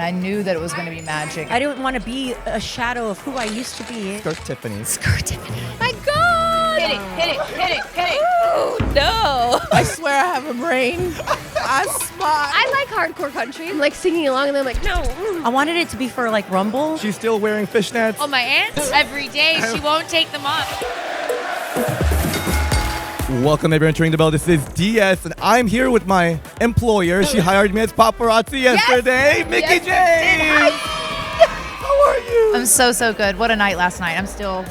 I knew that it was going to be magic. I didn't want to be a shadow of who I used to be. Skirt Tiffany. Skirt Tiffany. My God! Hit it. Oh, no. I swear I have a brain. I spot. I like hardcore country. I'm like singing along and they're like, no. I wanted it to be for like Rumble. She's still wearing fishnets. Oh, my aunt, every day, she won't take them off. Welcome everyone to Ring the Bell. This is DS, and I'm here with my employer. She hired me as paparazzi yesterday. Mickie James. How are you? I'm so good. What a night last night. I'm still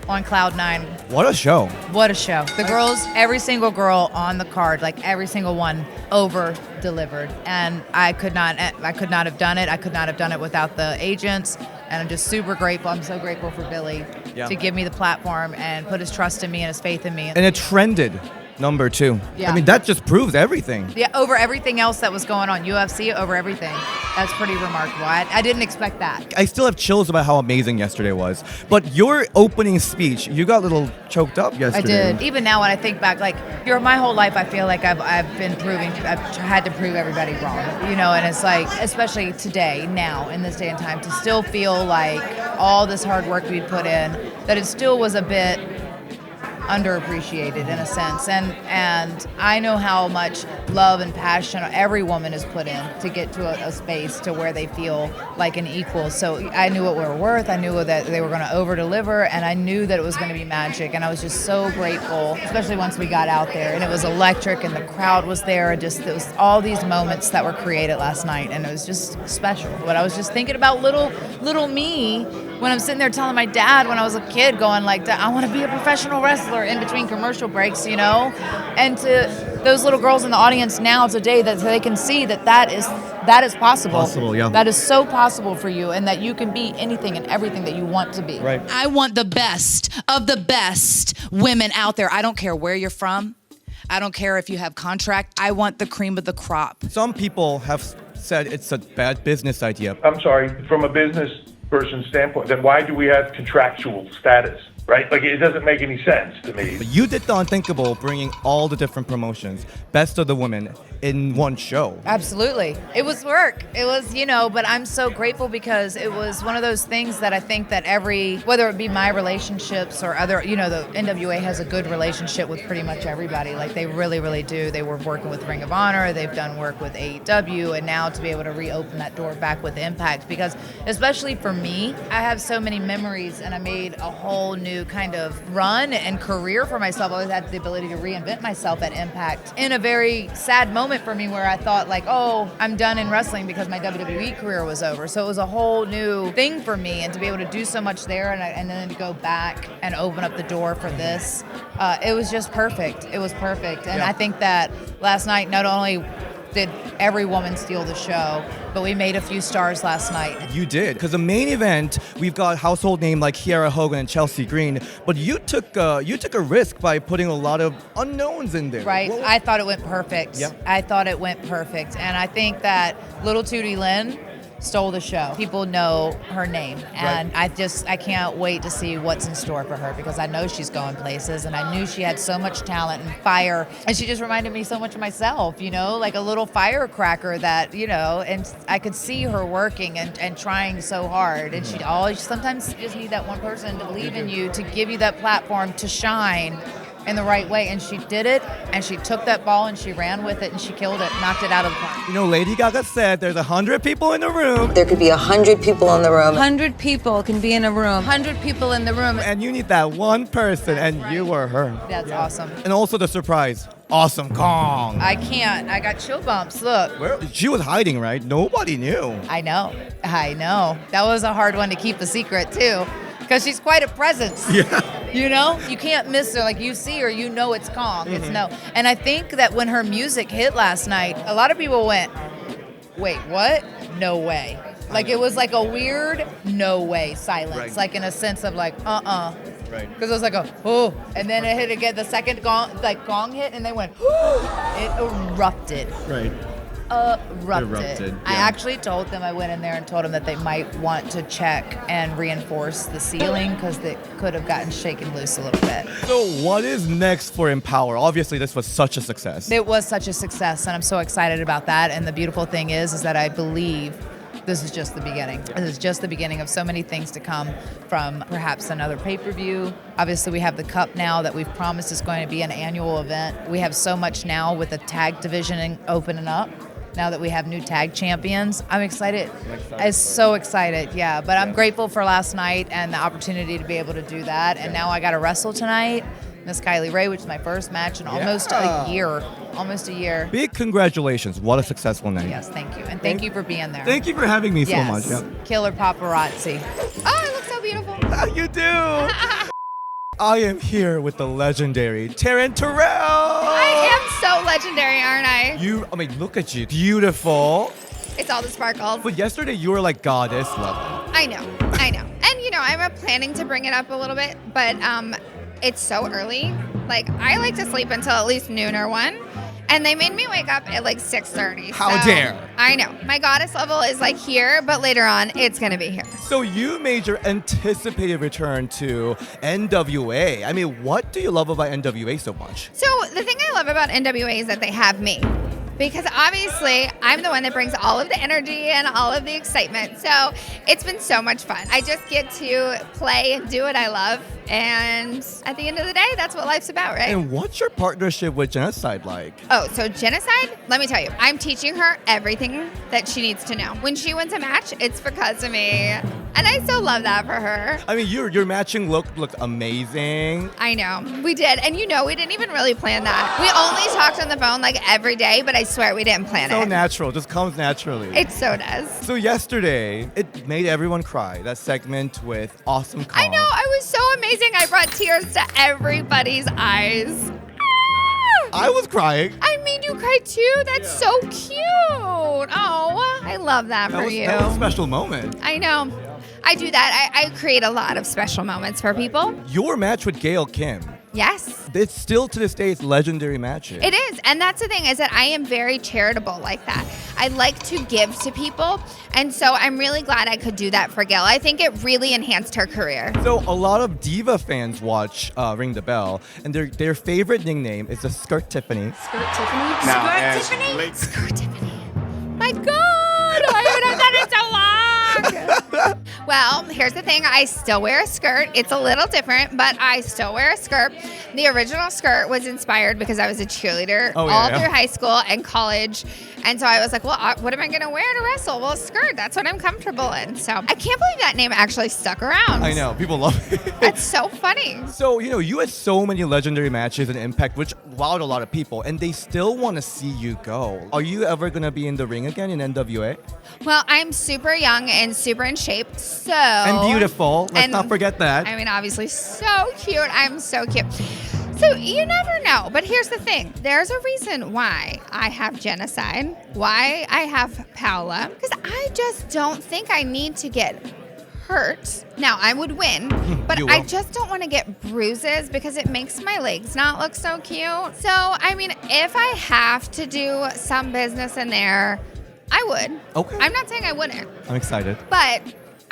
on cloud 9. What a show. What a show. The girls, every single girl on the card, like every single one, over-delivered. And I could not have done it. I could not have done it without the agents. And I'm just super grateful. I'm so grateful for Billy to give me the platform and put his trust in me and his faith in me. And it trended number 2. Yeah. I mean, that just proves everything. Yeah, over everything else that was going on. UFC, over everything. That's pretty remarkable. I didn't expect that. I still have chills about how amazing yesterday was. But your opening speech, you got a little choked up yesterday. I did. Even now when I think back, like, my whole life I feel like I've had to prove everybody wrong. You know, and it's like, especially today, now, in this day and time, to still feel like all this hard work we'd put in, that it still was a bit underappreciated in a sense, and I know how much love and passion every woman has put in to get to a space to where they feel like an equal. So I knew what we were worth. I knew that they were going to over deliver, and I knew that it was going to be magic. And I was just so grateful, especially once we got out there and it was electric and the crowd was there. It was all these moments that were created last night, and it was just special. But I was just thinking about little me when I'm sitting there telling my dad when I was a kid, going like, I want to be a professional wrestler in between commercial breaks, you know? And to those little girls in the audience now today, that they can see that is possible. Possible, yeah. That is so possible for you, and that you can be anything and everything that you want to be. Right. I want the best of the best women out there. I don't care where you're from. I don't care if you have contract. I want the cream of the crop. Some people have said it's a bad business idea. I'm sorry, from a business person standpoint, then why do we have contractual status, right? Like, it doesn't make any sense to me. You did the unthinkable, bringing all the different promotions, best of the women, in one show. Absolutely. It was work. It was, but I'm so grateful because it was one of those things that I think that whether it be my relationships or other, the NWA has a good relationship with pretty much everybody. Like, they really, really do. They were working with Ring of Honor. They've done work with AEW, and now to be able to reopen that door back with Impact, because especially for me, I have so many memories, and I made a whole new kind of run and career for myself. I always had the ability to reinvent myself at Impact in a very sad moment for me where I thought like, oh, I'm done in wrestling because my WWE career was over. So it was a whole new thing for me, and to be able to do so much there and then to go back and open up the door for this, it was just perfect. It was perfect. And I think that last night, not only did every woman steal the show, but we made a few stars last night. You did, because the main event, we've got household name like Kiera Hogan and Chelsea Green, but you took a risk by putting a lot of unknowns in there. Right. I thought it went perfect. Yep. I thought it went perfect. And I think that little Tootie Lynn stole the show. People know her name, and I can't wait to see what's in store for her, because I know she's going places, and I knew she had so much talent and fire, and she just reminded me so much of myself, like a little firecracker that, and I could see her working and trying so hard, and sometimes you just need that one person to believe in you, to give you that platform to shine in the right way, and she did it, and she took that ball and she ran with it and she killed it, knocked it out of the park. Lady Gaga said there's 100 people in the room. There could be 100 people in the room. 100 people can be in a room. 100 people in the room. And you need that one person, and you were her. That's awesome. And also the surprise, Awesome Kong. I can't. I got chill bumps. Look. She was hiding, right? Nobody knew. I know. That was a hard one to keep the secret, too, because she's quite a presence. Yeah. You can't miss her. Like, you see her, it's Kong. It's no. And I think that when her music hit last night, a lot of people went, wait, what? No way. Like, it was like a weird no way silence. Right. Like, in a sense of like, Right. Because it was like oh, and then it hit again, the second gong hit, and they went, it erupted. Right. Erupted. Yeah. I actually told them, I went in there and told them that they might want to check and reinforce the ceiling, because it could have gotten shaken loose a little bit. So what is next for Empowerrr? Obviously, this was such a success. It was such a success, and I'm so excited about that. And the beautiful thing is that I believe this is just the beginning. This is just the beginning of so many things to come from perhaps another pay-per-view. Obviously, we have the Cup now that we've promised is going to be an annual event. We have so much now with the tag division opening up. Now that we have new tag champions, I'm excited. I'm so excited, yeah. But I'm grateful for last night and the opportunity to be able to do that. And now I got to wrestle tonight. Miss Kylie Ray, which is my first match in almost a year. Almost a year. Big congratulations. What a successful night. Yes, thank you. And thank you for being there. Thank you for having me so much. Yes. Killer paparazzi. Oh, I look so beautiful. You do. I am here with the legendary Taryn Terrell. I am so legendary, aren't I? I mean, look at you. Beautiful. It's all the sparkles. But yesterday you were like goddess level. I know. And I'm planning to bring it up a little bit, but it's so early. Like, I like to sleep until at least noon or 1. And they made me wake up at like 6:30. How dare. I know. My goddess level is like here, but later on, it's going to be here. So you made your anticipated return to NWA. I mean, what do you love about NWA so much? So the thing I love about NWA is that they have me. Because obviously, I'm the one that brings all of the energy and all of the excitement. So it's been so much fun. I just get to play and do what I love. And at the end of the day, that's what life's about, right? And what's your partnership with Genocide like? Oh, so Genocide, let me tell you, I'm teaching her everything that she needs to know. When she wins a match, it's because of me. And I so love that for her. I mean, your matching looked amazing. I know. We did. And we didn't even really plan that. We only talked on the phone like every day, but I swear we didn't plan it. So natural, just comes naturally. It so does. So yesterday, it made everyone cry. That segment with Awesome Kong. I know. I was so amazing. I brought tears to everybody's eyes. I was crying. I made you cry too? That's so cute. Oh, I love that for you. That was a special moment. I know. I do that. I create a lot of special moments for people. Your match with Gail Kim. Yes. It's still to this day, it's legendary matches. It is. And that's the thing is that I am very charitable like that. I like to give to people. And so I'm really glad I could do that for Gail. I think it really enhanced her career. So a lot of Diva fans watch Ring the Bell, and their favorite nickname is the Skirt Tiffany. Skirt Tiffany? Skirt Tiffany? My God! I haven't had that in so long! Well, here's the thing. I still wear a skirt. It's a little different, but I still wear a skirt. The original skirt was inspired because I was a cheerleader through high school and college. And so I was like, well, what am I going to wear to wrestle? Well, a skirt. That's what I'm comfortable in. So I can't believe that name actually stuck around. I know. People love it. That's so funny. So, you had so many legendary matches in Impact, which wowed a lot of people, and they still want to see you go. Are you ever going to be in the ring again in NWA? Well, I'm super young and super in shape, so... And beautiful. Let's not forget that. I mean, obviously, so cute. I'm so cute. So you never know. But here's the thing. There's a reason why I have Genocide, why I have Paola, because I just don't think I need to get hurt. Now, I would win, but I just don't want to get bruises because it makes my legs not look so cute. So, I mean, if I have to do some business in there, I would. Okay. I'm not saying I wouldn't. I'm excited. But,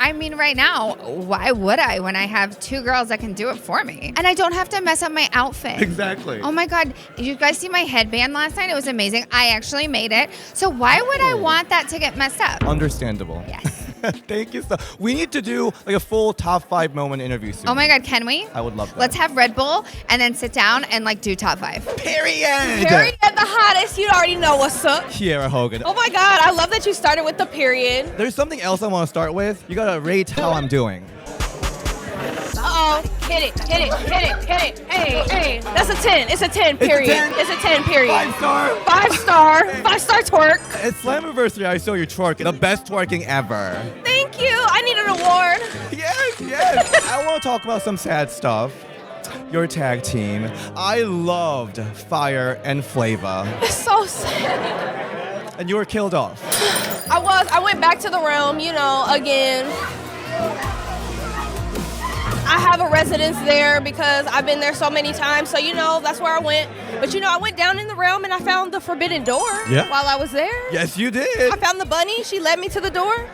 I mean, right now, why would I when I have 2 girls that can do it for me? And I don't have to mess up my outfit. Exactly. Oh my God. Did you guys see my headband last night? It was amazing. I actually made it. So why would I want that to get messed up? Understandable. Yes. Thank you. We need to do like a full top 5 moment interview soon. Oh my God, can we? I would love that. Let's have Red Bull and then sit down and like do top 5. Period. Period, the hottest. You already know what's up. Kiera Hogan. Oh my God, I love that you started with the period. There's something else I want to start with. You gotta rate how I'm doing. Uh-oh. Hit it. Hey. That's a 10. It's a 10, period. It's a 10, period. 5-star. 5-star. 5-star twerk. At Slammiversary, I saw you twerking. The best twerking ever. Thank you. I need an award. Yes. I want to talk about some sad stuff. Your tag team. I loved Fire and Flava. It's so sad. And you were killed off. I went back to the realm, again. I have a residence there because I've been there so many times. So, that's where I went. But, I went down in the realm and I found the forbidden door while I was there. Yes, you did. I found the bunny. She led me to the door.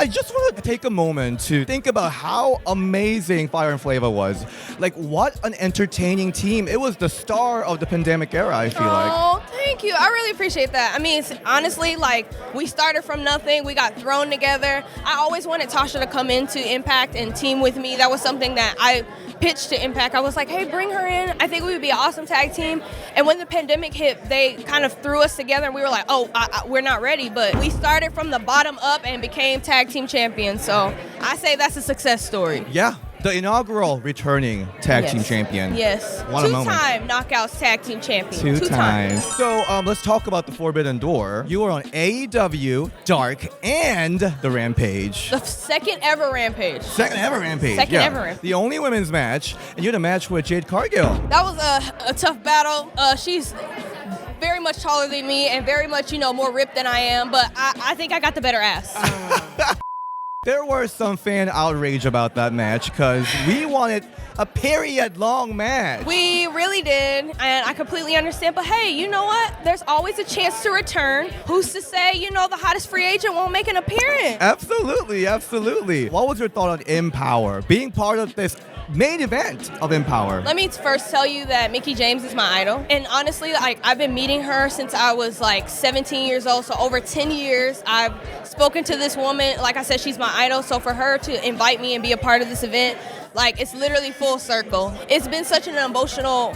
I just want to take a moment to think about how amazing Fire and Flava was. Like, what an entertaining team. It was the star of the pandemic era, I feel like. Oh, thank you. I really appreciate that. I mean, honestly, like, we started from nothing. We got thrown together. I always wanted Tasha to come into Impact and team with me. That was something that I pitched to Impact. I was like, hey, bring her in. I think we would be an awesome tag team. And when the pandemic hit, they kind of threw us together, and we were like, oh, we're not ready. But we started from the bottom up and became tag team champions. So I say that's a success story. Yeah. The inaugural returning tag team champion. Yes. What a moment. Two-time Knockouts tag team champion. Two times. So let's talk about the Forbidden Door. You were on AEW, Dark, and the Rampage. The second ever Rampage. Second ever Rampage. Second ever Rampage. The only women's match, and you had a match with Jade Cargill. That was a tough battle. She's very much taller than me and very much, more ripped than I am, but I think I got the better ass. There was some fan outrage about that match because we wanted a period-long match. We really did, and I completely understand. But hey, you know what? There's always a chance to return. Who's to say, the hottest free agent won't make an appearance? Absolutely, absolutely. What was your thought on Empowerrr, being part of this main event of Empowerrr? Let me first tell you that Mickie James is my idol. And honestly, I've been meeting her since I was 17 years old. So over 10 years, I've spoken to this woman. Like I said, she's my idol. So for her to invite me and be a part of this event, it's literally full circle. It's been such an emotional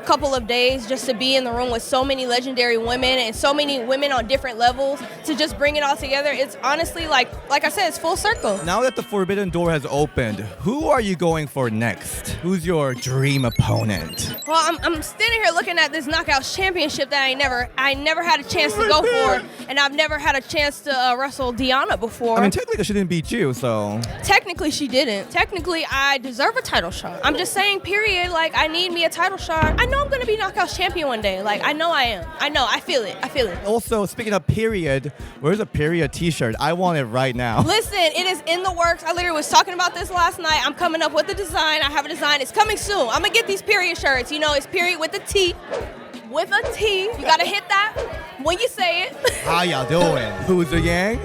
couple of days just to be in the room with so many legendary women and so many women on different levels to just bring it all together. It's honestly, like I said, it's full circle. Now that the Forbidden Door has opened, who are you going for next? Who's your dream opponent? Well, I'm standing here looking at this Knockouts Championship that I never had a chance to go for, and I've never had a chance to wrestle Deonna before. I mean, technically she didn't beat you, so... Technically she didn't. Technically I deserve a title shot. I'm just saying, period, I need me a title shot. I know I'm going to be Knockouts champion one day. I know I am. I know. I feel it. Also, speaking of period, where's a period t-shirt? I want it right now. Listen, it is in the works. I literally was talking about this last night. I'm coming up with a design. I have a design. It's coming soon. I'm going to get these period shirts. It's period with a T. With a T. You got to hit that when you say it. How y'all doing? Who's the Yang?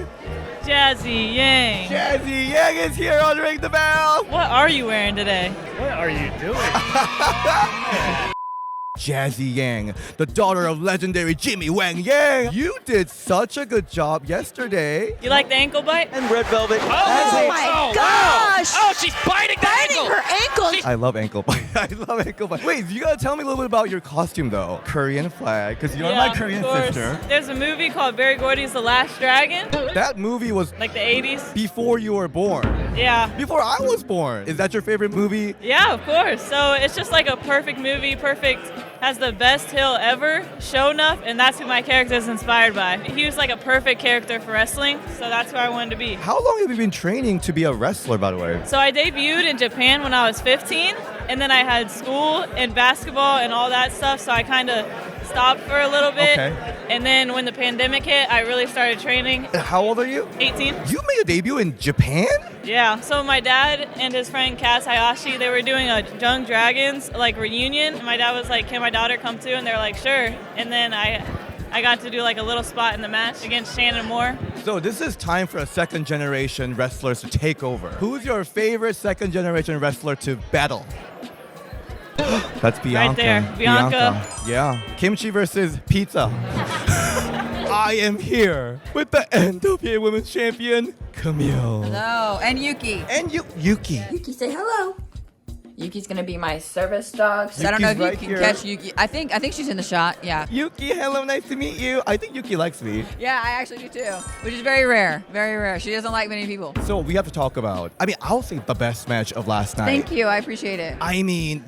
Jazzy Yang. Jazzy Yang is here on Ring the Bell. What are you wearing today? What are you doing? Jazzy Yang, the daughter of legendary Jimmy Wang Yang. You did such a good job yesterday. You like the ankle bite? And red velvet. Oh my gosh! Wow. Oh, she's biting the ankle. Her ankle. I love ankle bite. I love ankle bite. Wait, you gotta tell me a little bit about your costume though. Korean flag, because you're my Korean sister. There's a movie called Barry Gordy's The Last Dragon. That movie was like the 80s. Before you were born. Yeah. Before I was born. Is that your favorite movie? Yeah, of course. So it's just like a perfect movie, has the best heel ever, show enough, and that's who my character is inspired by. He was like a perfect character for wrestling, so that's who I wanted to be. How long have you been training to be a wrestler, by the way? So I debuted in Japan when I was 15, and then I had school and basketball and all that stuff, so I kind of stopped for a little bit. Okay. And then when the pandemic hit, I really started training. How old are you? 18. You made a debut in Japan? Yeah. So my dad and his friend Kaz Hayashi, they were doing a Young Dragons reunion. And my dad was like, "Can my daughter come too?" And they're like, "Sure." And then I got to do a little spot in the match against Shannon Moore. So this is time for a second generation wrestlers to take over. Who's your favorite second generation wrestler to battle? That's Bianca. Right there, Bianca. Yeah. Kimchi versus pizza. I am here with the NWA Women's Champion, Kamille. Hello, and Yuki. And Yuki. Yuki, say hello. Yuki's gonna be my service dog. So I don't Yuki's know if right you here. can catch Yuki. I think she's in the shot. Yeah. Yuki, hello, nice to meet you. I think Yuki likes me. Yeah, I actually do too, which is very rare. Very rare. She doesn't like many people. So we have to talk about, I'll say the best match of last night. Thank you. I appreciate it.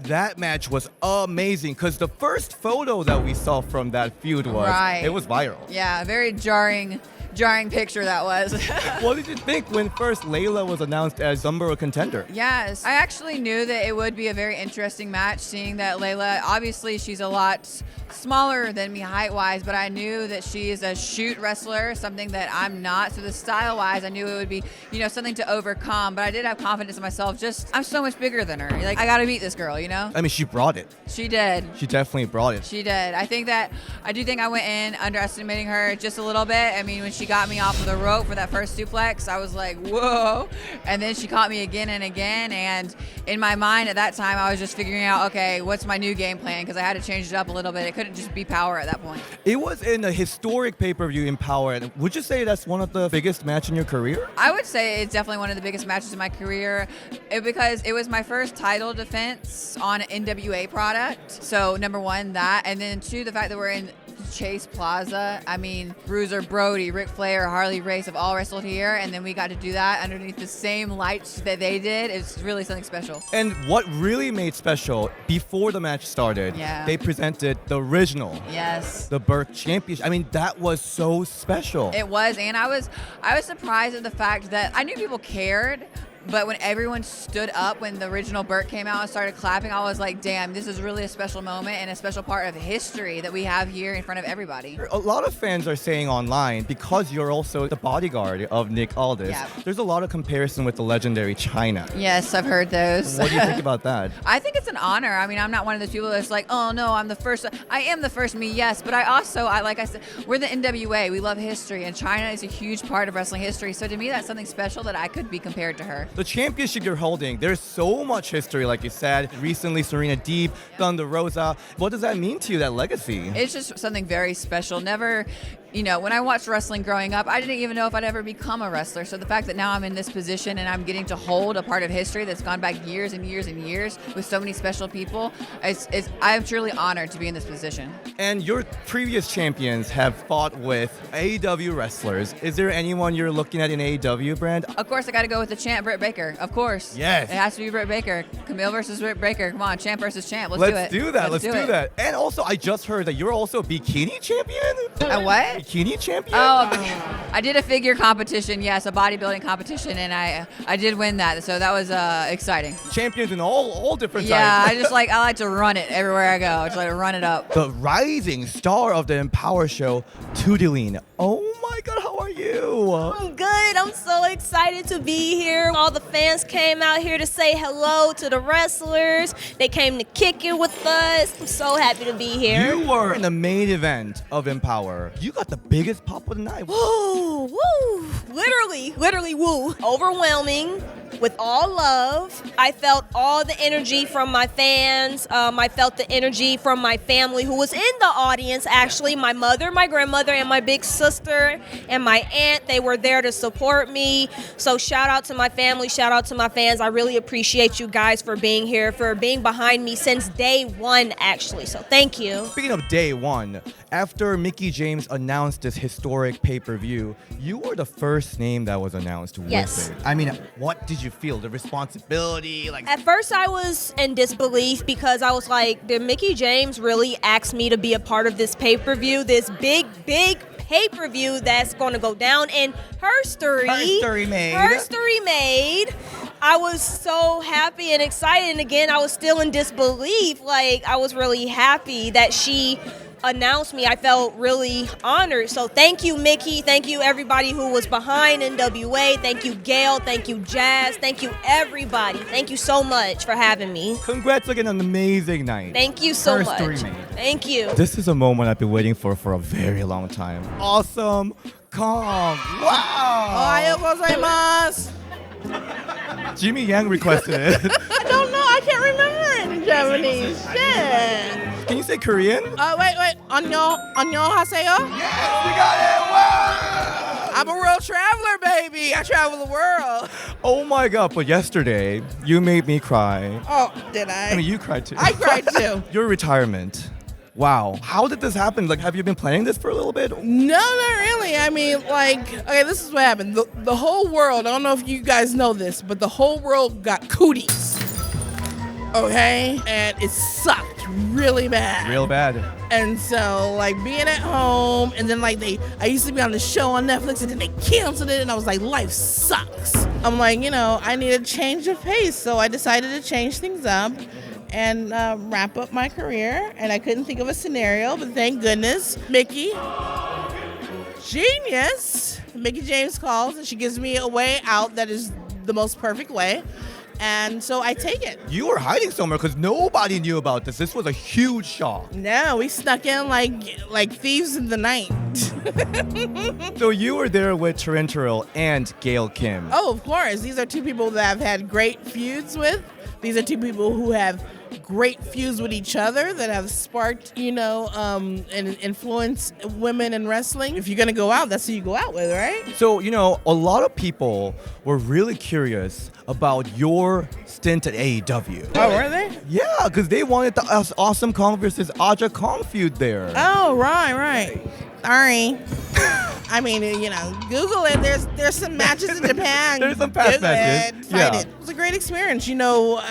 That match was amazing because the first photo that we saw from that feud it was viral. Yeah, very jarring picture that was. What did you think when first Layla was announced as number one contender? Yes, I actually knew that it would be a very interesting match, seeing that Layla, obviously she's a lot smaller than me height-wise, but I knew that she is a shoot wrestler, something that I'm not. So the style-wise, I knew it would be, something to overcome, but I did have confidence in myself. I'm so much bigger than her. I got to beat this girl, She brought it. She did. She definitely brought it. She did. I do think I went in underestimating her just a little bit. When she she got me off of the rope for that first suplex, I was like, whoa. And then she caught me again and again. And in my mind at that time, I was just figuring out, okay, what's my new game plan? Because I had to change it up a little bit. It couldn't just be power at that point. It was in a historic pay-per-view Empowerrr. Would you say that's one of the biggest matches in your career? I would say it's definitely one of the biggest matches in my career because it was my first title defense on an NWA product. So number one, that, and then two, the fact that we're in Chase Plaza. I mean, Bruiser Brody, Ric Flair, Harley Race have all wrestled here, and then we got to do that underneath the same lights that they did. It's really something special. And what really made special, before the match started, they presented the original, the Burke Championship. I mean, that was so special. It was, and I was surprised at the fact that I knew people cared. But when everyone stood up when the original Burke came out and started clapping, I was like, damn, this is really a special moment and a special part of history that we have here in front of everybody. A lot of fans are saying online, because you're also the bodyguard of Nick Aldis, there's a lot of comparison with the legendary Chyna. Yes, I've heard those. What do you think about that? I think it's an honor. I mean, I'm not one of those people that's like, oh no, I'm the first. I am the first me, yes. But like I said, we're the NWA. We love history, and Chyna is a huge part of wrestling history. So to me, that's something special that I could be compared to her. The championship you're holding, there's so much history, like you said. Recently, Serena Deeb, Thunder Rosa. What does that mean to you, that legacy? It's just something very special. Never, when I watched wrestling growing up, I didn't even know if I'd ever become a wrestler. So the fact that now I'm in this position and I'm getting to hold a part of history that's gone back years and years and years with so many special people, I'm truly honored to be in this position. And your previous champions have fought with AEW wrestlers. Is there anyone you're looking at in AEW, brand? Of course, I got to go with the champ, Britt Baker. Of course. Yes. It has to be Britt Baker. Kamille versus Britt Baker. Come on, champ versus champ. Let's do that. Let's do that. And also, I just heard that you're also a bikini champion. A what? Bikini champion? Oh, I did a figure competition, yes, a bodybuilding competition, and I did win that, so that was exciting. Champions in all different types. types. I like to run it everywhere I go. I just like to run it up. The rising star of the Empowerrr show, Tootie Lynn. Oh my God, how are you? I'm good. I'm so excited to be here. All the fans came out here to say hello to the wrestlers. They came to kick it with us. I'm so happy to be here. You were in the main event of Empowerrr. You got the biggest pop of the night. Woo, woo. Literally, woo. Overwhelming. With all love. I felt all the energy from my fans. I felt the energy from my family who was in the audience, actually. My mother, my grandmother, and my big sister, and my aunt. They were there to support me. So shout out to my family. Shout out to my fans. I really appreciate you guys for being here, for being behind me since day one, actually. So thank you. Speaking of day one, after Mickie James announced this historic pay-per-view, you were the first name that was announced with it. I mean, what did you feel? The responsibility? At first, I was in disbelief because I was like, did Mickie James really ask me to be a part of this pay-per-view? This big pay-per-view that's going to go down in history. History made. I was so happy and excited. And again, I was still in disbelief. I was really happy that she announced me. I felt really honored. So thank you, Mickie. Thank you, everybody who was behind NWA. Thank you, Gail. Thank you, Jazz. Thank you, everybody. Thank you so much for having me. Congrats again on an amazing night. Thank you so much. History made. Thank you. This is a moment I've been waiting for a very long time. Awesome. Calm. Wow. Ohayou gozaimasu. Jimmy Yang requested it. I don't know. I can't remember it in Japanese. Shit. Can you say Korean? Wait. Annyeonghaseyo? Yes, we got it. Wow. I'm a world traveler, baby. I travel the world. Oh my God, but yesterday, you made me cry. Oh, did I? I mean, you cried too. I cried too. Your retirement. Wow. How did this happen? Have you been planning this for a little bit? No, not really. I mean, okay, this is what happened. The whole world, I don't know if you guys know this, but the whole world got cooties. Okay? And it sucked really bad. Real bad. And so, being at home, and then, I used to be on the show on Netflix, and then they canceled it, and I was like, life sucks. I'm like, I need a change of pace, so I decided to change things up and wrap up my career, and I couldn't think of a scenario, but thank goodness, Mickie, genius, Mickie James calls, and she gives me a way out that is the most perfect way. And so I take it. You were hiding somewhere because nobody knew about this. This was a huge shock. No, we snuck in like thieves in the night. So you were there with Taryn Terrell and Gail Kim. Oh, of course. These are two people that I've had great feuds with. These are two people who have great feuds with each other that have sparked, and influenced women in wrestling. If you're going to go out, that's who you go out with, right? So, a lot of people were really curious about your stint at AEW. Oh, were they? Yeah, because they wanted the Awesome Kong versus Aja Kong feud there. Oh, right. Sorry. I mean, Google it. There's some matches in Japan. There's some past matches. Find it. It was a great experience.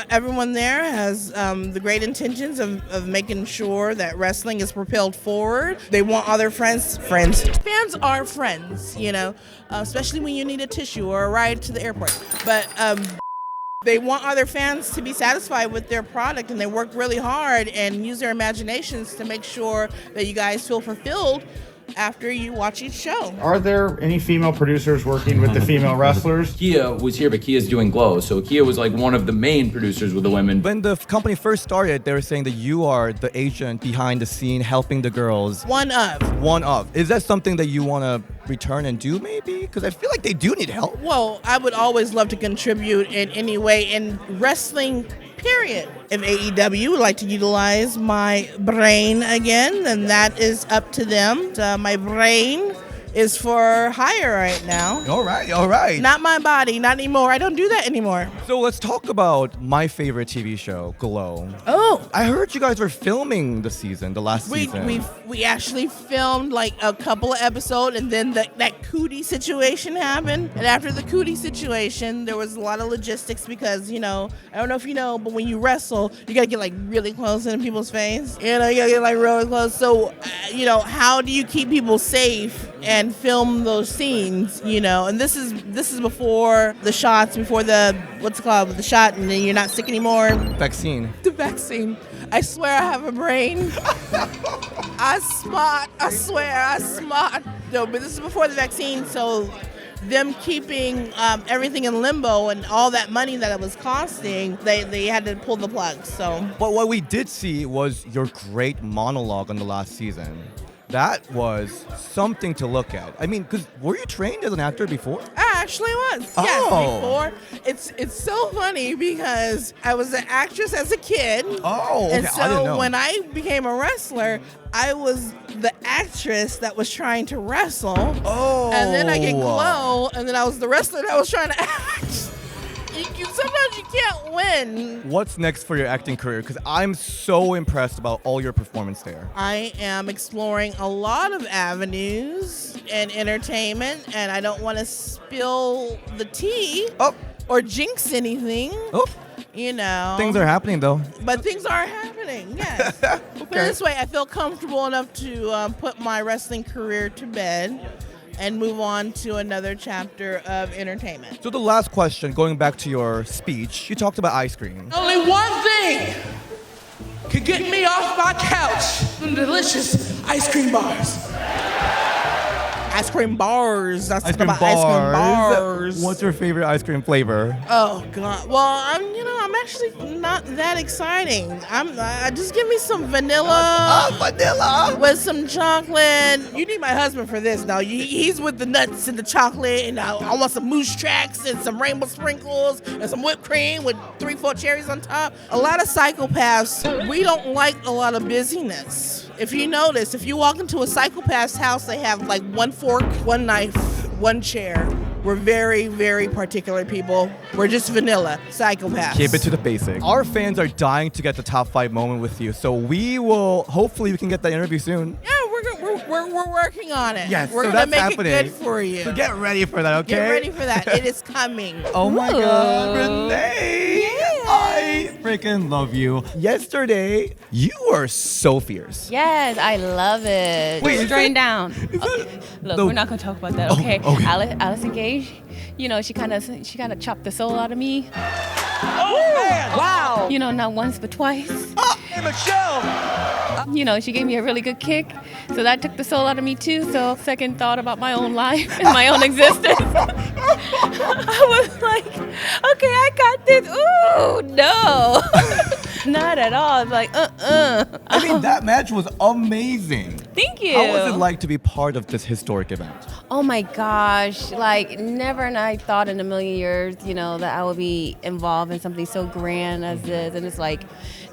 Everyone there has the great intentions of making sure that wrestling is propelled forward. They want other friends. Fans are friends, especially when you need a tissue or a ride to the airport. But they want other fans to be satisfied with their product, and they work really hard and use their imaginations to make sure that you guys feel fulfilled after you watch each show. Are there any female producers working with the female wrestlers? Kia was here, but Kia's doing Glow. So Kia was like one of the main producers with the women. When the company first started, they were saying that you are the agent behind the scene helping the girls. One of. Is that something that you want to return and do maybe? Because I feel like they do need help. Well, I would always love to contribute in any way in wrestling, period. If AEW would like to utilize my brain again, then that is up to them. My brain is for hire right now. All right. Not my body, not anymore. I don't do that anymore. So let's talk about my favorite TV show, Glow. Oh. I heard you guys were filming the last season. We actually filmed like a couple of episodes, and then that cootie situation happened. And after the cootie situation, there was a lot of logistics because, I don't know if you know, but when you wrestle, you got to get like really close into people's face. You got to get like really close. So, how do you keep people safe and film those scenes, and this is before the shots, before the shot, and then you're not sick anymore. Vaccine. The vaccine. I swear I have a brain. I swear I smart. No, but this is before the vaccine, so them keeping everything in limbo and all that money that it was costing, they had to pull the plug. So, but what we did see was your great monologue on the last season. That was something to look at. I mean, because were you trained as an actor before? I actually was. Oh. Yes, before. It's so funny because I was an actress as a kid. Oh, okay. And so I didn't know. When I became a wrestler, I was the actress that was trying to wrestle. Oh. And then I get Glow, and then I was the wrestler that was trying to act. Sometimes you can't win. What's next for your acting career? Because I'm so impressed about all your performance there. I am exploring a lot of avenues in entertainment, and I don't want to spill the tea or jinx anything. Oh. Things are happening, though. But things are happening, yes. Okay. But this way, I feel comfortable enough to put my wrestling career to bed and move on to another chapter of entertainment. So the last question, going back to your speech, you talked about ice cream. Only one thing could get me off my couch: some delicious ice cream bars. Ice cream bars. That's ice cream bars. What's your favorite ice cream flavor? Oh God. Well, I'm actually not that exciting. Just give me some vanilla. Vanilla with some chocolate. You need my husband for this. Now he's with the nuts and the chocolate, and I want some moose tracks and some rainbow sprinkles and some whipped cream with 3-4 cherries on top. A lot of psychopaths, we don't like a lot of busyness. If you notice, if you walk into a psychopath's house, they have like one fork, one knife, one chair. We're very, very particular people. We're just vanilla psychopaths. Keep it to the basics. Our fans are dying to get the top 5 moment with you, so hopefully we can get that interview soon. Yeah, we're working on it. Yes, we're so gonna that's make happening. it good for you. So get ready for that, okay? Get ready for that. It is coming. Oh my God, Renee! Yeah. I freaking love you. Yesterday, you were so fierce. Yes, I love it. Wait, Strain down. Look, we're not gonna talk about that, okay? Okay. Allison Gage, she kind of chopped the soul out of me. Oh man! Wow! Not once but twice. Hey Michelle! She gave me a really good kick, so that took the soul out of me too. So second thought about my own life and my own existence. I was like, okay, I got this. Ooh, no. Not at all. It's like, I mean, that match was amazing. Thank you. How was it like to be part of this historic event? Oh my gosh, like never and I thought in a million years, that I would be involved in something so grand as this. And it's like,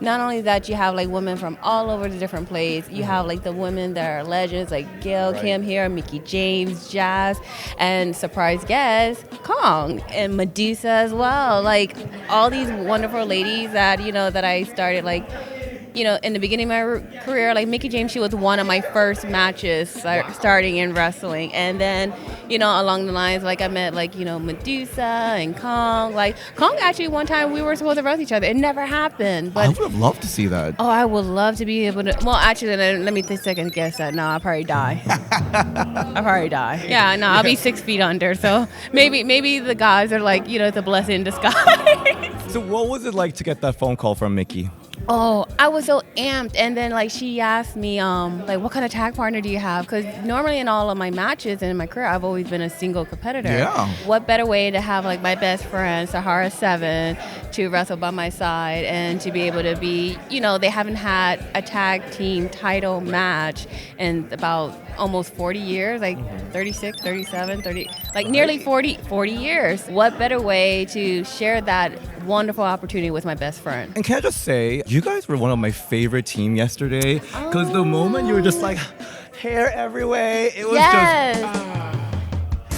not only that, you have like women from all over the different places. You have like the women that are legends, like Gail Kim here, Mickie James, Jazz, and surprise guest, Kong, and Medusa as well. Like all these wonderful ladies that, that I started like, in the beginning of my career, like Mickie James, she was one of my first matches starting in wrestling. And then, along the lines, like I met like, Medusa and Kong. Like Kong actually one time we were supposed to wrestle each other. It never happened. But I would have loved to see that. Oh, I would love to be able to. Well, actually, let me second guess that. No, I'll probably die. I'll probably die. Yeah, no, I'll be 6 feet under. So maybe the guys are like, it's a blessing in disguise. So what was it like to get that phone call from Mickie? Oh, I was so amped. And then, like, she asked me, like, what kind of tag partner do you have? Because normally in all of my matches and in my career, I've always been a single competitor. Yeah. What better way to have, like, my best friend, Sahara 7, to wrestle by my side and to be able to be, they haven't had a tag team title match in about almost 40 years, like 36, 37, 30, like nearly 40 years. What better way to share that wonderful opportunity with my best friend? And can I just say, you guys were one of my favorite team yesterday. Because the moment you were just like, hair everywhere, it was just...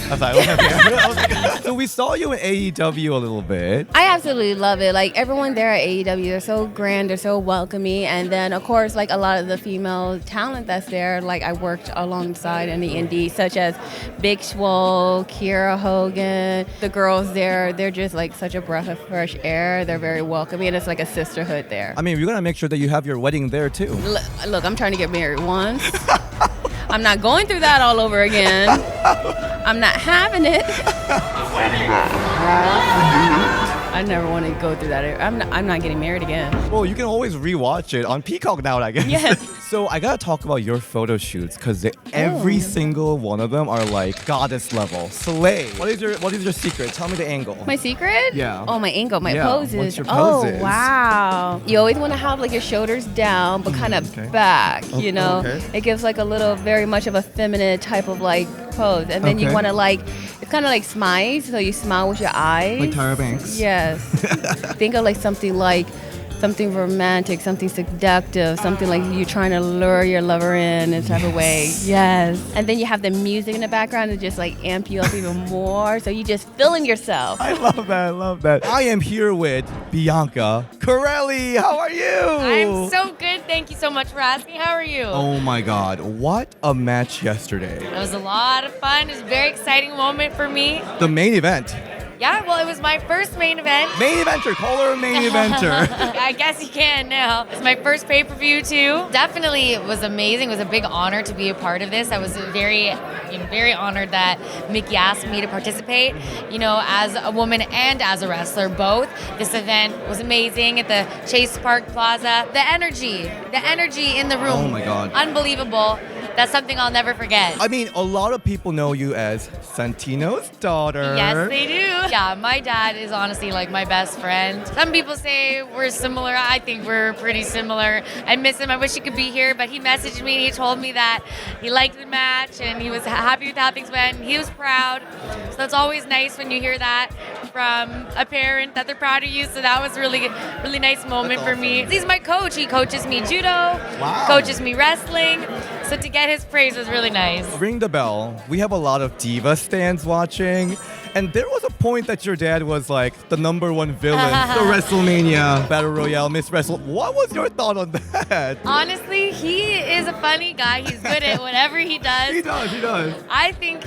I thought I was like, so we saw you in AEW a little bit. I absolutely love it. Like everyone there at AEW, they're so grand, they're so welcoming. And then of course, like a lot of the female talent that's there, like I worked alongside in the indies, such as Big Swole, Kiera Hogan. The girls there, they're just like such a breath of fresh air. They're very welcoming, and it's like a sisterhood there. I mean, we're gonna make sure that you have your wedding there too. Look, I'm trying to get married once. I'm not going through that all over again. I'm not having it. I never want to go through that. I'm not getting married again. Well, you can always rewatch it on Peacock now, I guess. Yes. So I gotta talk about your photo shoots because every single one of them are like goddess level. Slay. What is your secret? Tell me the angle. My secret? Yeah. Oh, my angle, my poses. What's your poses? Oh, wow. You always want to have like your shoulders down, but kind of back. Okay. It gives like a little, very much of a feminine type of like pose, and then you want to like, it's kind of like smile. So you smile with your eyes. Like Tyra Banks. Yes. Think of like something romantic, something seductive, something like you're trying to lure your lover in a type of way. Yes. And then you have the music in the background to just like amp you up even more. So you just feeling yourself. I love that. I am here with Bianca Carelli. How are you? I'm so good. Thank you so much for asking. How are you? Oh my God. What a match yesterday. It was a lot of fun. It was a very exciting moment for me. The main event. Yeah, well, it was my first main event. Main eventer. Call her a main eventer. I guess you can now. It's my first pay-per-view, too. Definitely, it was amazing. It was a big honor to be a part of this. I was very honored that Mickie asked me to participate, as a woman and as a wrestler, both. This event was amazing at the Chase Park Plaza. The energy in the room. Oh, my God. Unbelievable. That's something I'll never forget. I mean, a lot of people know you as Santino's daughter. Yes, they do. Yeah, my dad is honestly like my best friend. Some people say we're similar. I think we're pretty similar. I miss him. I wish he could be here, but he messaged me and he told me that he liked the match and he was happy with how things went. He was proud. So that's always nice when you hear that from a parent that they're proud of you. So that was really nice moment for me. He's my coach. He coaches me judo, coaches me wrestling. So to get his praise was really nice. Ring the bell. We have a lot of diva stands watching. And there was a point that your dad was like the #1 villain, the WrestleMania Battle Royale, Miss Wrestle. What was your thought on that? Honestly, he is a funny guy. He's good at whatever he does. He does. I think,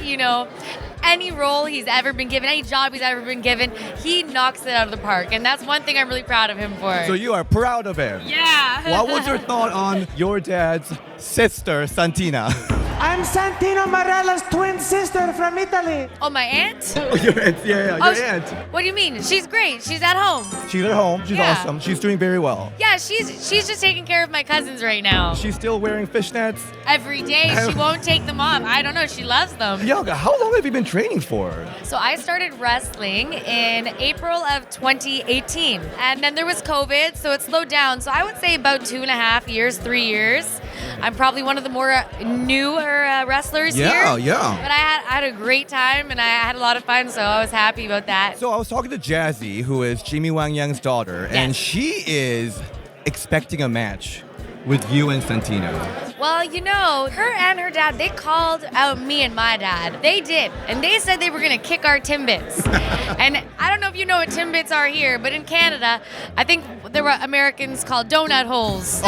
any role he's ever been given, any job he's ever been given, he knocks it out of the park. And that's one thing I'm really proud of him for. So you are proud of him? Yeah. What was your thought on your dad's sister, Santina? I'm Santino Marella's twin sister from Italy. Oh, my aunt? Oh, your aunt, yeah, Oh, your aunt. What do you mean? She's great. She's at home. She's at home. She's Yeah. awesome. She's doing very well. Yeah, she's just taking care of my cousins right now. She's still wearing fishnets. Every day. She won't take them off. I don't know. She loves them. Bianca, how long have you been training for? So I started wrestling in April of 2018. And then there was COVID, so it slowed down. So I would say about 2.5 years, 3 years. I'm probably one of the more newer wrestlers here. Yeah. But I had a great time, and I had a lot of fun, so I was happy about that. So I was talking to Jazzy, who is Jimmy Wang Yang's daughter, and she is expecting a match with you and Santino. Well, you know, her and her dad, they called out me and my dad. They did. And they said they were going to kick our Timbits. And I don't know if you know what Timbits are here, but in Canada, I think there were Americans called donut holes.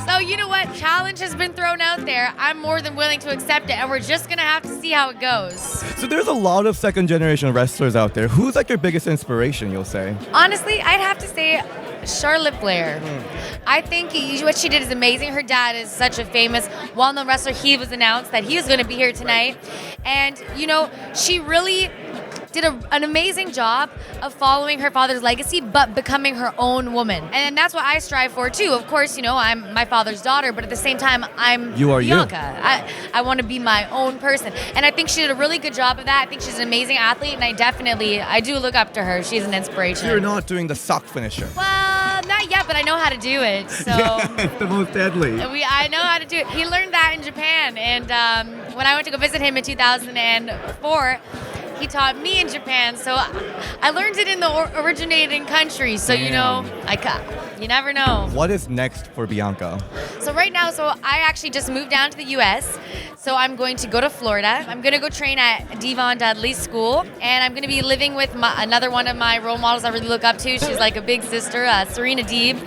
So you know what? Challenge has been thrown out there. I'm more than willing to accept it, and we're just going to have to see how it goes. So there's a lot of second-generation wrestlers out there. Who's like your biggest inspiration, you'll say? Honestly, I'd have to say Charlotte Flair. I think what she did is amazing. Her dad is such a famous, well-known wrestler. He was announced that he was going to be here tonight. And, you know, she really did an amazing job of following her father's legacy, but becoming her own woman. And that's what I strive for, too. Of course, you know, I'm my father's daughter, but at the same time, I'm Bianca. I want to be my own person. And I think she did a really good job of that. I think she's an amazing athlete, and I do look up to her. She's an inspiration. You're not doing the sock finisher. Well, not yet, but I know how to do it. So It's the most deadly. I know how to do it. He learned that in Japan, and when I went to go visit him in 2004, he taught me in Japan. So I learned it in the originating country. So you know, you never know. What is next for Bianca? So right now, I actually just moved down to the U.S. So I'm going to go to Florida. I'm going to go train at Devon Dudley's school. And I'm going to be living with another one of my role models I really look up to. She's like a big sister, Serena Deeb.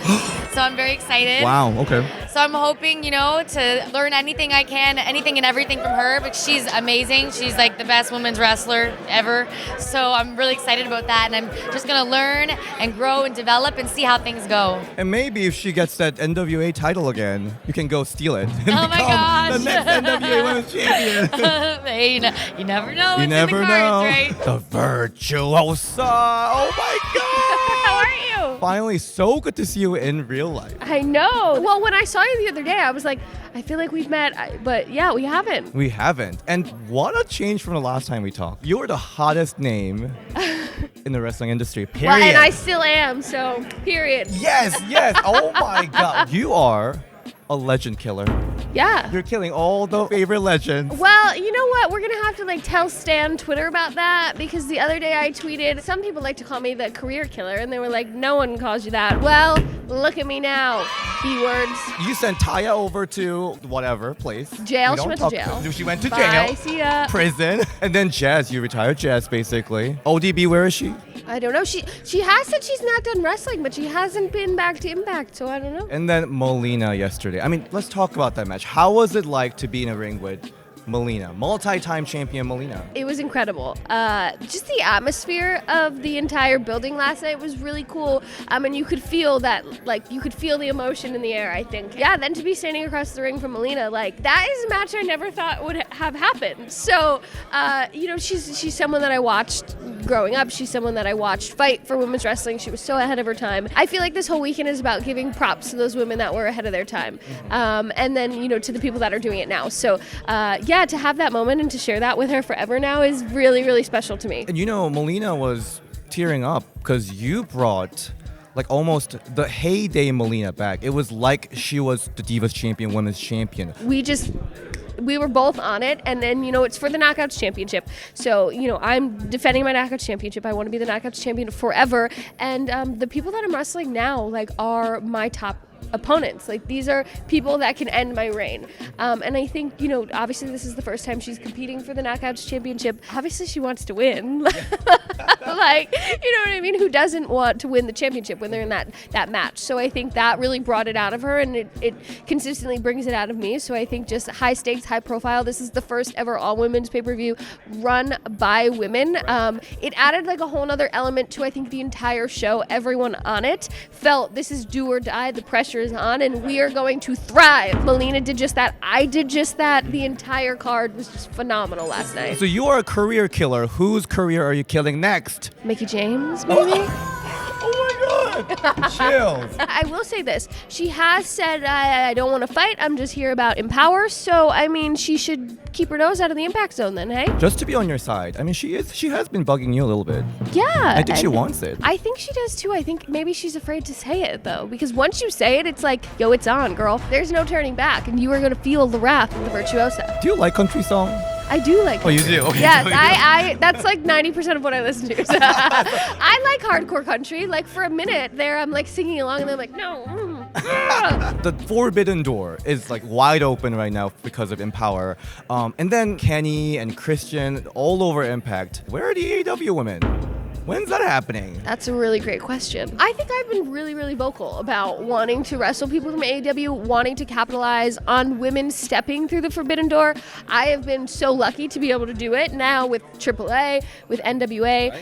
So I'm very excited. Wow, okay. So I'm hoping, you know, to learn anything I can, anything and everything from her. But she's amazing. She's like the best women's wrestler ever. So I'm really excited about that. And I'm just going to learn and grow and develop and see how things go. And maybe if she gets that NWA title again, you can go steal it. And Oh my gosh. the next NWA Women's Champion. Hey, you never know. You It's never in the cards, know. right? The virtuosa. Oh my God. How are you? Finally, so good to see you in real life. I know. Well, when I saw you the other day, I was like, I feel like we've met, but yeah, we haven't. We haven't. And what a change from the last time we talked. You were the hottest name in the wrestling industry, period. Well, and I still am, so period. Yes. Oh my God. You are a legend killer. Yeah. You're killing all the favorite legends. Well, you know what? We're going to have to tell Stan Twitter about that because the other day I tweeted, some people like to call me the career killer, and they were like, no one calls you that. Well, look at me now. B-words. You sent Taya over to whatever place. Jail. We She don't went to talk jail. She went to Bye, jail. see ya. Prison. And then Jazz. You retired Jazz, basically. ODB, where is she? I don't know. She has said she's not done wrestling, but she hasn't been back to Impact, so I don't know. And then Melina yesterday. I mean, let's talk about that match. How was it like to be in a ring with Melina, multi-time champion Melina? It was incredible. Just the atmosphere of the entire building last night was really cool. And you could feel that, you could feel the emotion in the air, I think. Yeah, then to be standing across the ring from Melina, that is a match I never thought would have happened. So, she's someone that I watched growing up. She's someone that I watched fight for women's wrestling. She was so ahead of her time. I feel like this whole weekend is about giving props to those women that were ahead of their time. And then, to the people that are doing it now. So, to have that moment and to share that with her forever now is really, really special to me. And Melina was tearing up because you brought almost the heyday Melina back. It was like she was the Divas champion, women's champion. We were both on it, and then, it's for the Knockouts Championship. So, I'm defending my Knockouts Championship. I want to be the Knockouts Champion forever. And the people that I'm wrestling now, are my top opponents. These are people that can end my reign. And I think, obviously this is the first time she's competing for the Knockouts Championship. Obviously she wants to win. You know what I mean? Who doesn't want to win the championship when they're in that match? So I think that really brought it out of her, and it consistently brings it out of me. So I think just high stakes, high profile. This is the first ever all women's pay-per-view run by women. It added a whole nother element to, I think, the entire show. Everyone on it felt this is do or die. The pressure pressure is on, and we are going to thrive. Melina did just that. I did just that. The entire card was just phenomenal last night. So you are a career killer. Whose career are you killing next? Mickie James, maybe? Chills. I will say this. She has said, I don't want to fight. I'm just here about Empowerrr. So, I mean, she should keep her nose out of the impact zone then, hey? Just to be on your side. I mean, she has been bugging you a little bit. Yeah. I think she wants it. I think she does too. I think maybe she's afraid to say it though, because once you say it, it's like, yo, it's on, girl. There's no turning back, and you are going to feel the wrath of the virtuosa. Do you like country song? I do like. Oh, you do? Okay. Yes, I that's like 90% of what I listen to. So I like hardcore country. Like for a minute there, I'm like singing along, and I'm like, no. The forbidden door is like wide open right now because of Empowerrr. And then Kenny and Christian all over Impact. Where are the AEW women? When's that happening? That's a really great question. I think I've been really, really vocal about wanting to wrestle people from AEW, wanting to capitalize on women stepping through the forbidden door. I have been so lucky to be able to do it now with AAA, with NWA.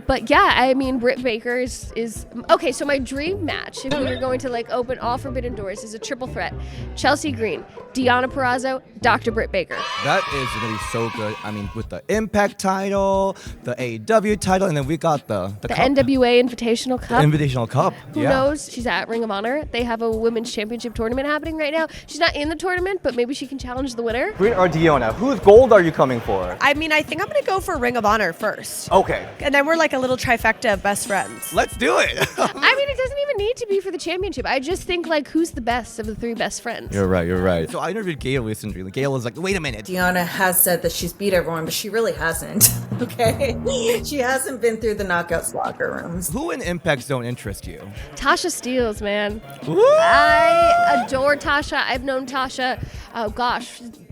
But yeah, I mean, Britt Baker is okay. So my dream match, if we were going to like open all forbidden doors, is a triple threat: Chelsea Green, Deonna Purrazzo, Dr. Britt Baker. That is going to be so good. I mean, with the Impact title, the AEW title, and then we got the cup. NWA Invitational Cup. The Invitational Cup. Who knows? She's at Ring of Honor. They have a women's championship tournament happening right now. She's not in the tournament, but maybe she can challenge the winner. Britt or Deonna, whose gold are you coming for? I mean, I think I'm going to go for Ring of Honor first. Okay. And then we're like a little trifecta of best friends. Let's do it. I mean, it doesn't even need to be for the championship. I just think like, who's the best of the three best friends? You're right. So I interviewed Gail recently. Gail was like, wait a minute. Deonna has said that she's beat everyone, but she really hasn't. Okay? She hasn't been through the knockouts locker rooms. Who in Impact Zone interests you? Tasha Steelz, man. Woo! I adore Tasha. I've known Tasha,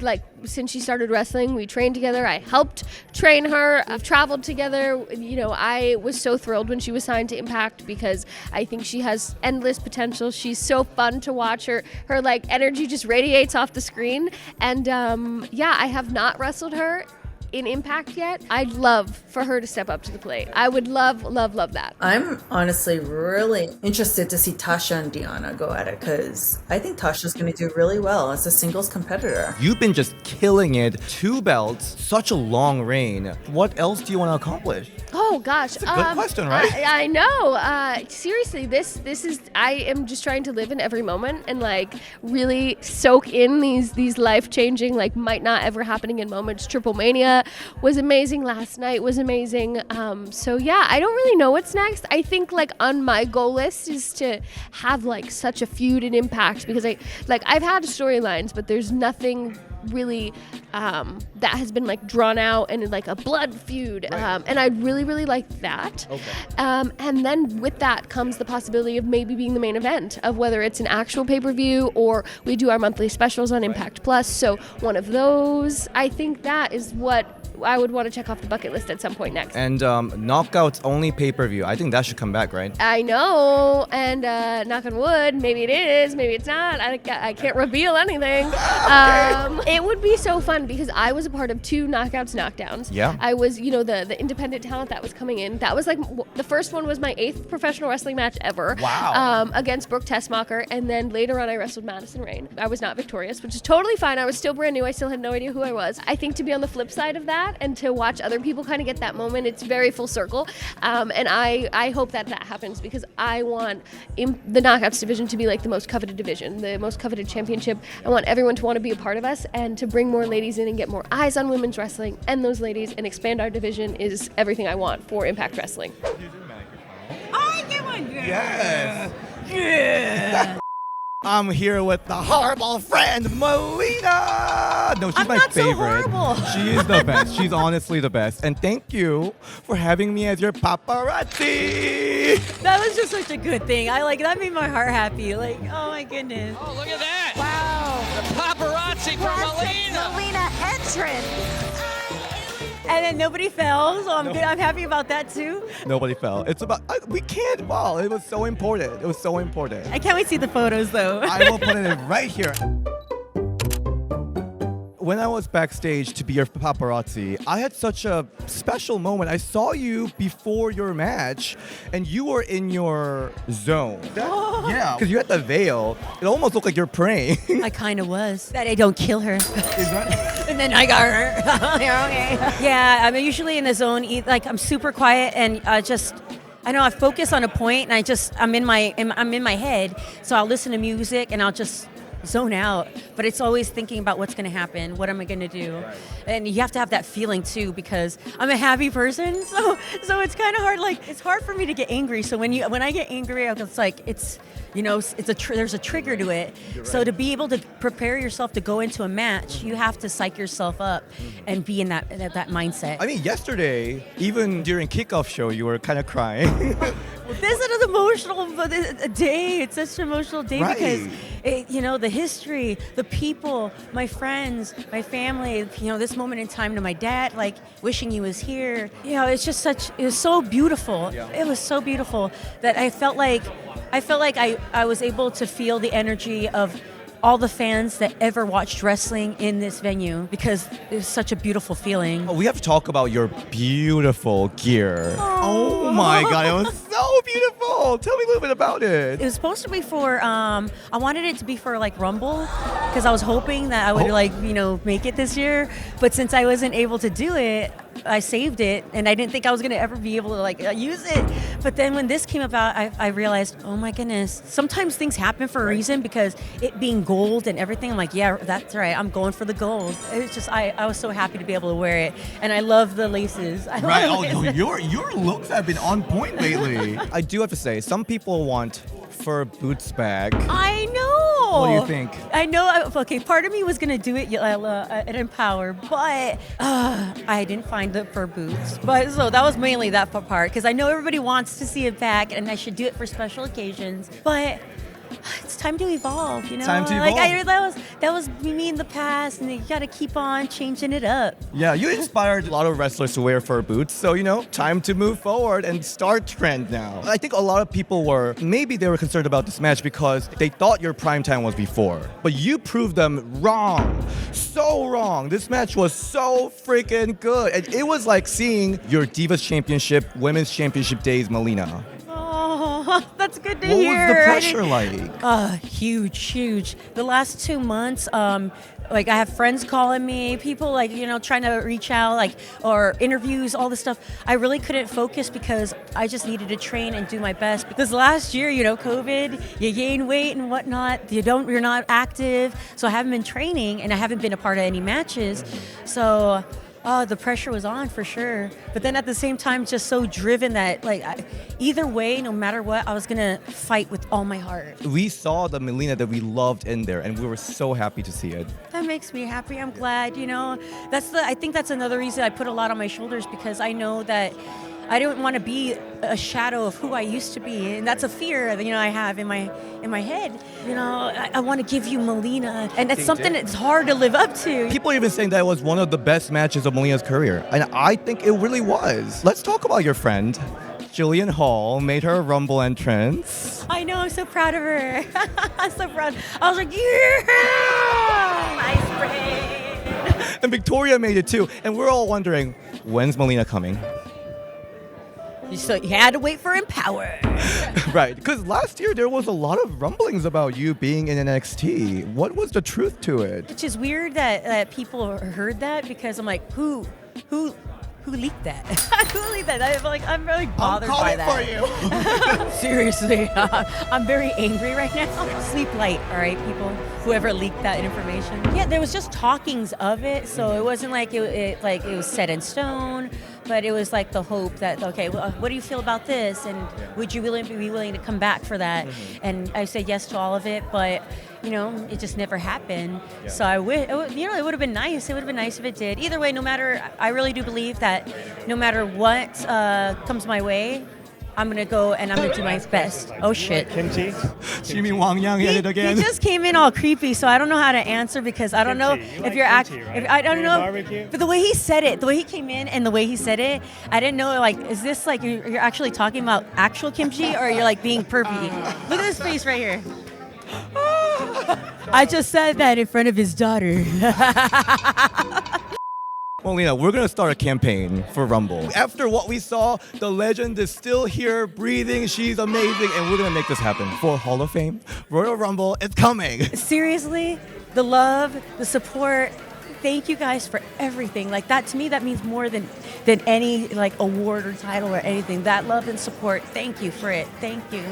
like since she started wrestling. We trained together. I helped train her. I've traveled together. You know, I was so thrilled when she was signed to Impact because I think she has endless potential. She's so fun to watch. Her like energy just radiates off the screen. And I have not wrestled her in Impact yet. I'd love for her to step up to the plate. I would love that. I'm honestly really interested to see Tasha and Deonna go at it because I think Tasha's going to do really well as a singles competitor. You've been just killing it. 2 belts, such a long reign. What else do you want to accomplish? Oh gosh, That's a good question, right? I know. Seriously, this is. I am just trying to live in every moment and like really soak in these life-changing, like might not ever happening in moments. Triple Mania was amazing. Last night was amazing. So yeah, I don't really know what's next. I think like on my goal list is to have like such a feud and Impact because I've had storylines, but there's nothing really that has been like drawn out and like a blood feud, and I'd really like that. Okay. And then with that comes the possibility of maybe being the main event of whether it's an actual pay-per-view or we do our monthly specials on Impact Plus. So one of those, I think that is what I would want to check off the bucket list at some point next. And Knockouts only pay-per-view. I think that should come back, right? I know, and knock on wood, maybe it is, maybe it's not. I can't reveal anything. It would be so fun because I was a part of 2 Knockouts Knockdowns. Yeah. I was, the independent talent that was coming in. That was like, the first one was my 8th professional wrestling match ever. Wow. Against Brooke Tessmacher, and then later on I wrestled Madison Rayne. I was not victorious, which is totally fine. I was still brand new. I still had no idea who I was. I think to be on the flip side of that and to watch other people kind of get that moment, it's very full circle. And I hope that happens because I want the Knockouts division to be like the most coveted division, the most coveted championship. I want everyone to want to be a part of us and to bring more ladies in and get more eyes on women's wrestling and those ladies and expand our division is everything I want for Impact Wrestling. I get one. Yes. Yeah. I'm here with the horrible friend, Melina. No, she's my favorite. So horrible. She is the best. She's honestly the best. And thank you for having me as your paparazzi. That was just such a good thing. That made my heart happy. Like, oh my goodness. Oh, look at that. Wow. The paparazzi for Melina. Melina entrance. And then nobody fell, so I'm good. I'm happy about that too. Nobody fell. It's about, we can't fall. It was so important. It was so important. I can't wait to see the photos though. I will put it right here. when I was backstage to be your paparazzi, I had such a special moment. I saw you before your match, and you were in your zone. Yeah, because you had the veil. It almost looked like you're praying. I kind of was. That I don't kill her. And then I got her. Yeah, I'm usually in the zone. Like I'm super quiet and I know I focus on a point and I'm in my head. So I'll listen to music and I'll just zone out, but it's always thinking about what's going to happen, what am I going to do, and you have to have that feeling too because I'm a happy person, so it's kind of hard. Like it's hard for me to get angry. So when I get angry, it's like there's a trigger to it. So to be able to prepare yourself to go into a match, you have to psych yourself up and be in that mindset. I mean, yesterday, even during kickoff show, you were kind of crying. This is an emotional day. It's such an emotional day because the history, the people, my friends, my family, this moment in time to my dad, like wishing he was here. It's just it was so beautiful. Yeah. It was so beautiful that I felt like I was able to feel the energy of all the fans that ever watched wrestling in this venue because it was such a beautiful feeling. We have to talk about your beautiful gear. Oh my God, it was so beautiful. Tell me a little bit about it. It was supposed to be for, I wanted it to be for like Rumble because I was hoping that I would make it this year. But since I wasn't able to do it, I saved it and I didn't think I was going to ever be able to use it. But then when this came about, I realized, oh my goodness, sometimes things happen for a reason because it being gold and everything, I'm like, yeah, that's right. I'm going for the gold. It's just, I was so happy to be able to wear it. And I love the laces. Your looks have been on point lately. I do have to say, some people want fur boots back. I know. What do you think? I know. Okay, part of me was going to do it at Empowerrr, but I didn't find the fur boots. But so that was mainly that part because I know everybody wants to see it back and I should do it for special occasions. But it's time to evolve, Time to evolve. That was me in the past, and you got to keep on changing it up. Yeah, you inspired a lot of wrestlers to wear fur boots, so time to move forward and start trend now. I think a lot of people were concerned about this match because they thought your prime time was before, but you proved them wrong. So wrong. This match was so freaking good, and it was like seeing your Divas Championship, Women's Championship days, Melina. Oh, that's good to hear. What was the pressure like? Huge. The last 2 months, I have friends calling me, people trying to reach out, or interviews, all this stuff. I really couldn't focus because I just needed to train and do my best. Because last year, COVID, you gain weight and whatnot. You're not active. So I haven't been training and I haven't been a part of any matches. So the pressure was on for sure. But then at the same time, just so driven that either way, no matter what, I was going to fight with all my heart. We saw the Melina that we loved in there, and we were so happy to see it. That makes me happy. I'm glad, I think that's another reason I put a lot on my shoulders because I know that I don't want to be a shadow of who I used to be, and that's a fear that I have in my head. I want to give you Melina, and it's something that's hard to live up to. People are even saying that it was one of the best matches of Melina's career, and I think it really was. Let's talk about your friend. Jillian Hall made her Rumble entrance. I know, I'm so proud of her. I'm so proud. I was like, yeah! Nice brain. And Victoria made it too, and we're all wondering, when's Melina coming? So you had to wait for Empowerrr. Right, because last year there was a lot of rumblings about you being in NXT. What was the truth to it? Which is weird that people heard that because I'm like, who leaked that? Who leaked that? I'm really bothered by that. I'm coming for you. Seriously, I'm very angry right now. Sleep light, all right, people. Whoever leaked that information. Yeah, there was just talkings of it, so it wasn't like it was set in stone. But it was like the hope that, okay, well, what do you feel about this? And would you be willing to come back for that? Mm-hmm. And I said yes to all of it, but it just never happened. Yeah. So it would have been nice. It would have been nice if it did. Either way, I really do believe that no matter what comes my way, I'm going to go and I'm going to do my best. Oh, shit. Kimchi? You mean Wang Yang at it again? He just came in all creepy, so I don't know how to answer because I don't know if you're acting. I don't know. Barbecue? But the way he said it, the way he came in and the way he said it, I didn't know, is this you're actually talking about actual kimchi or you're being pervy? Look at his face right here. I just said that in front of his daughter. Melina, we're gonna start a campaign for Rumble. After what we saw, the legend is still here, breathing. She's amazing, and we're gonna make this happen for Hall of Fame. Royal Rumble, it's coming. Seriously, the love, the support. Thank you guys for everything. Like that, to me, that means more than any like award or title or anything. That love and support. Thank you for it. Thank you.